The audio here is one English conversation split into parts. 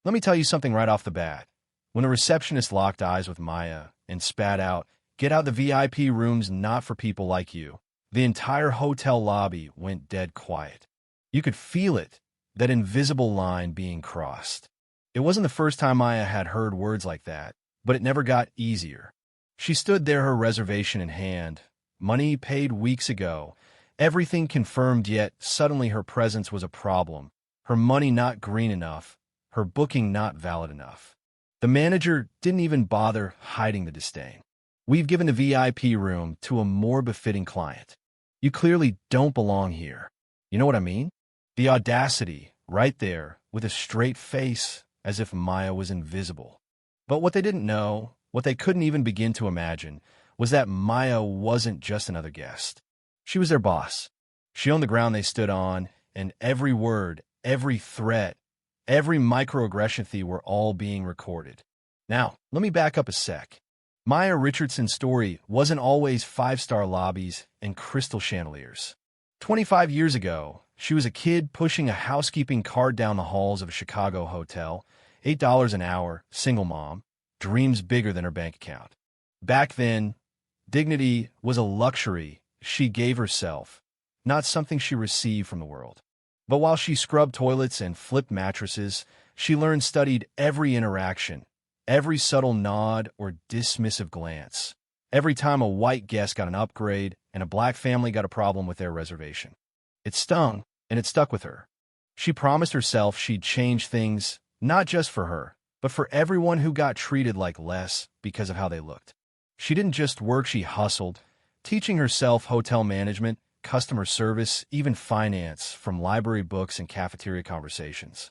Let me tell you something right off the bat. When the receptionist locked eyes with Maya and spat out, "Get out the VIP room's not for people like you," the entire hotel lobby went dead quiet. You could feel it, that invisible line being crossed. It wasn't the first time Maya had heard words like that, but it never got easier. She stood there, her reservation in hand, money paid weeks ago, everything confirmed, yet suddenly her presence was a problem, her money not green enough, her booking not valid enough. The manager didn't even bother hiding the disdain. "We've given the VIP room to a more befitting client. You clearly don't belong here." You know what I mean? The audacity, right there, with a straight face, as if Maya was invisible. But what they didn't know, what they couldn't even begin to imagine, was that Maya wasn't just another guest. She was their boss. She owned the ground they stood on, and every word, every threat, every microaggression were all being recorded. Now, let me back up a sec. Maya Richardson's story wasn't always five-star lobbies and crystal chandeliers. 25 years ago, she was a kid pushing a housekeeping cart down the halls of a Chicago hotel, $8 an hour, single mom, dreams bigger than her bank account. Back then, dignity was a luxury she gave herself, not something she received from the world. But while she scrubbed toilets and flipped mattresses, she learned, studied every interaction, every subtle nod or dismissive glance, every time a white guest got an upgrade and a black family got a problem with their reservation. It stung, and it stuck with her. She promised herself she'd change things, not just for her, but for everyone who got treated like less because of how they looked. She didn't just work, she hustled, teaching herself hotel management, customer service, even finance from library books and cafeteria conversations.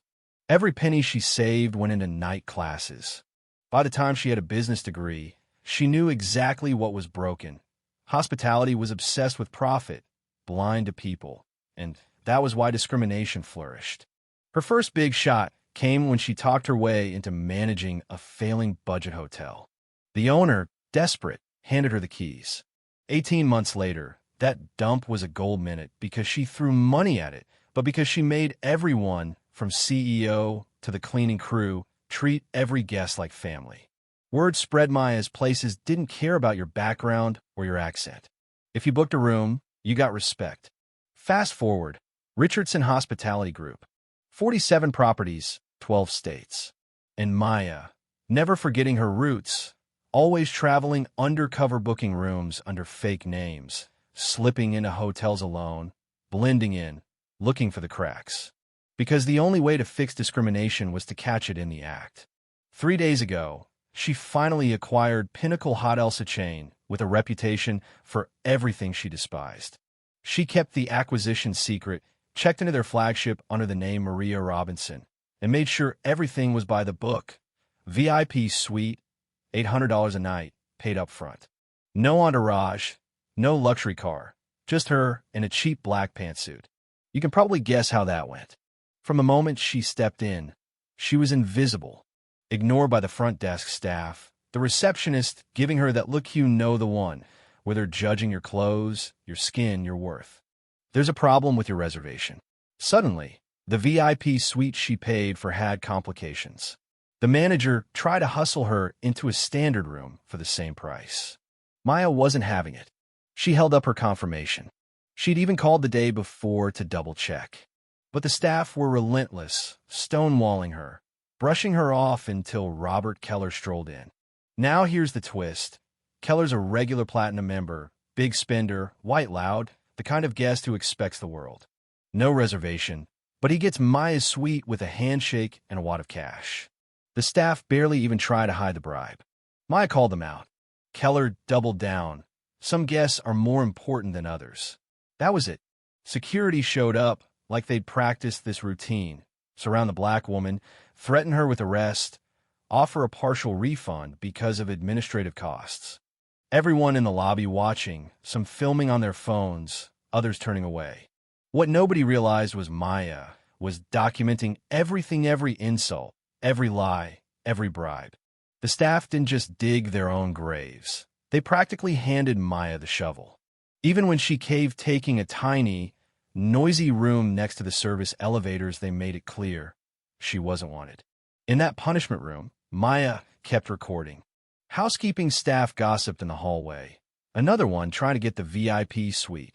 Every penny she saved went into night classes. By the time she had a business degree, she knew exactly what was broken. Hospitality was obsessed with profit, blind to people, and that was why discrimination flourished. Her first big shot came when she talked her way into managing a failing budget hotel. The owner, desperate, handed her the keys. 18 months later, that dump was a gold minute because she threw money at it, but because she made everyone, from CEO to the cleaning crew, treat every guest like family. Word spread Maya's places didn't care about your background or your accent. If you booked a room, you got respect. Fast forward, Richardson Hospitality Group. 47 properties, 12 states. And Maya, never forgetting her roots, always traveling undercover, booking rooms under fake names, slipping into hotels alone, blending in, looking for the cracks. Because the only way to fix discrimination was to catch it in the act. 3 days ago, she finally acquired Pinnacle Hot Elsa chain with a reputation for everything she despised. She kept the acquisition secret, checked into their flagship under the name Maria Robinson, and made sure everything was by the book. VIP suite, $800 a night, paid up front. No entourage, no luxury car, just her in a cheap black pantsuit. You can probably guess how that went. From the moment she stepped in, she was invisible, ignored by the front desk staff, the receptionist giving her that look, you know the one, where they're judging your clothes, your skin, your worth. There's a problem with your reservation. Suddenly, the VIP suite she paid for had complications. The manager tried to hustle her into a standard room for the same price. Maya wasn't having it. She held up her confirmation. She'd even called the day before to double-check. But the staff were relentless, stonewalling her, brushing her off until Robert Keller strolled in. Now here's the twist. Keller's a regular platinum member, big spender, white loud, the kind of guest who expects the world. No reservation, but he gets Maya's suite with a handshake and a wad of cash. The staff barely even try to hide the bribe. Maya called them out. Keller doubled down. Some guests are more important than others. That was it. Security showed up like they'd practiced this routine, surround the black woman, threaten her with arrest, offer a partial refund because of administrative costs. Everyone in the lobby watching, some filming on their phones, others turning away. What nobody realized was Maya was documenting everything, every insult, every lie, every bribe. The staff didn't just dig their own graves. They practically handed Maya the shovel. Even when she caved, taking a tiny, noisy room next to the service elevators, they made it clear she wasn't wanted. In that punishment room, Maya kept recording. Housekeeping staff gossiped in the hallway. Another one trying to get the VIP suite.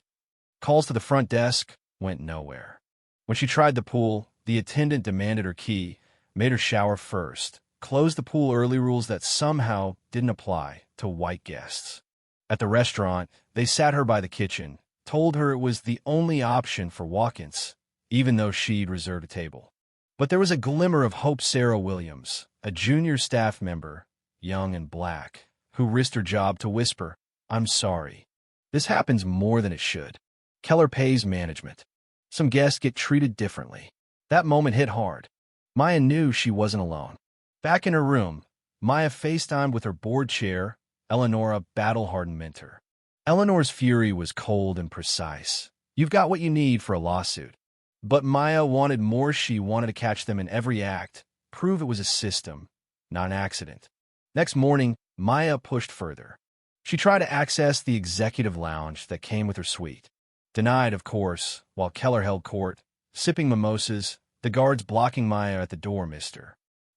Calls to the front desk went nowhere. When she tried the pool, the attendant demanded her key, made her shower first, closed the pool early rules that somehow didn't apply to white guests. At the restaurant, they sat her by the kitchen, told her it was the only option for walk-ins, even though she'd reserved a table. But there was a glimmer of hope. Sarah Williams, a junior staff member, young and black, who risked her job to whisper, "I'm sorry. This happens more than it should. Keller pays management. Some guests get treated differently." That moment hit hard. Maya knew she wasn't alone. Back in her room, Maya FaceTimed with her board chair, Eleanor, a battle-hardened mentor. Eleanor's fury was cold and precise. "You've got what you need for a lawsuit." But Maya wanted more. She wanted to catch them in every act, prove it was a system, not an accident. Next morning, Maya pushed further. She tried to access the executive lounge that came with her suite. Denied, of course, while Keller held court, sipping mimosas, the guards blocking Maya at the door. "Mr.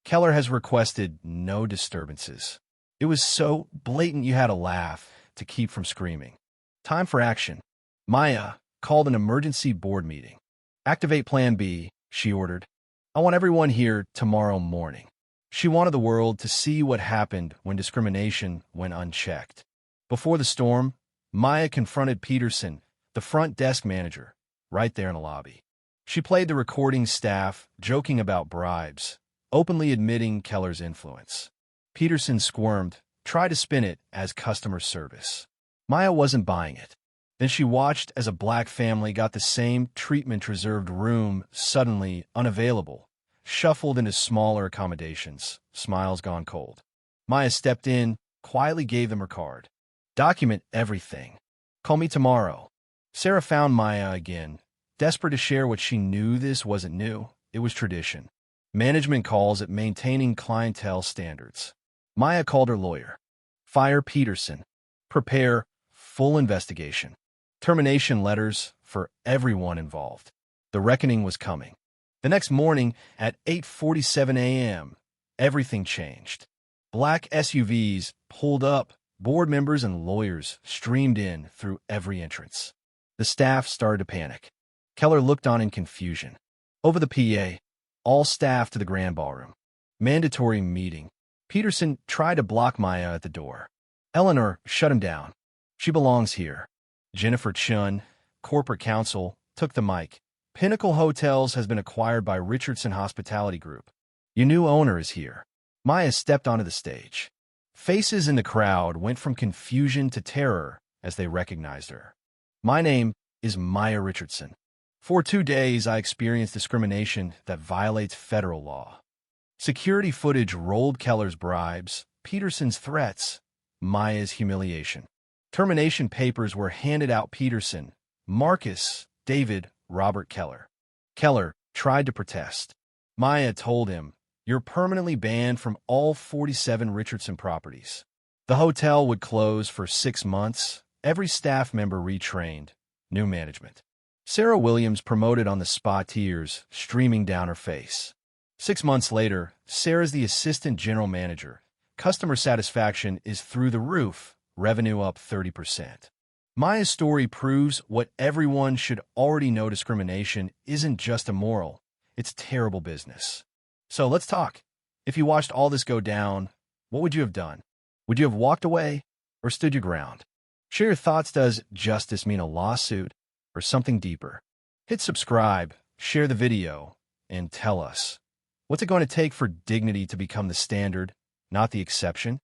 Keller has requested no disturbances." It was so blatant you had to laugh to keep from screaming. Time for action. Maya called an emergency board meeting. "Activate Plan B," she ordered. "I want everyone here tomorrow morning." She wanted the world to see what happened when discrimination went unchecked. Before the storm, Maya confronted Peterson, the front desk manager, right there in the lobby. She played the recording staff, joking about bribes, openly admitting Keller's influence. Peterson squirmed, tried to spin it as customer service. Maya wasn't buying it. Then she watched as a black family got the same treatment-reserved room suddenly unavailable, shuffled into smaller accommodations, smiles gone cold. Maya stepped in, quietly gave them her card. "Document everything. Call me tomorrow." Sarah found Maya again, desperate to share what she knew. This wasn't new. It was tradition. Management calls it maintaining clientele standards. Maya called her lawyer. "Fire Peterson. Prepare full investigation. Termination letters for everyone involved." The reckoning was coming. The next morning at 8:47 a.m., everything changed. Black SUVs pulled up, board members and lawyers streamed in through every entrance. The staff started to panic. Keller looked on in confusion. Over the PA, "All staff to the grand ballroom. Mandatory meeting." Peterson tried to block Maya at the door. Eleanor shut him down. "She belongs here." Jennifer Chun, corporate counsel, took the mic. "Pinnacle Hotels has been acquired by Richardson Hospitality Group. Your new owner is here." Maya stepped onto the stage. Faces in the crowd went from confusion to terror as they recognized her. "My name is Maya Richardson. For 2 days, I experienced discrimination that violates federal law." Security footage rolled Keller's bribes, Peterson's threats, Maya's humiliation. Termination papers were handed out. Peterson, Marcus, David, Robert Keller. Keller tried to protest. Maya told him, "You're permanently banned from all 47 Richardson properties." The hotel would close for 6 months, every staff member retrained, new management. Sarah Williams promoted on the spot, tears streaming down her face. 6 months later, Sarah's the assistant general manager. Customer satisfaction is through the roof, revenue up 30%. Maya's story proves what everyone should already know: discrimination isn't just immoral, it's terrible business. So let's talk. If you watched all this go down, what would you have done? Would you have walked away or stood your ground? Share your thoughts. Does justice mean a lawsuit or something deeper? Hit subscribe, share the video, and tell us, what's it going to take for dignity to become the standard, not the exception?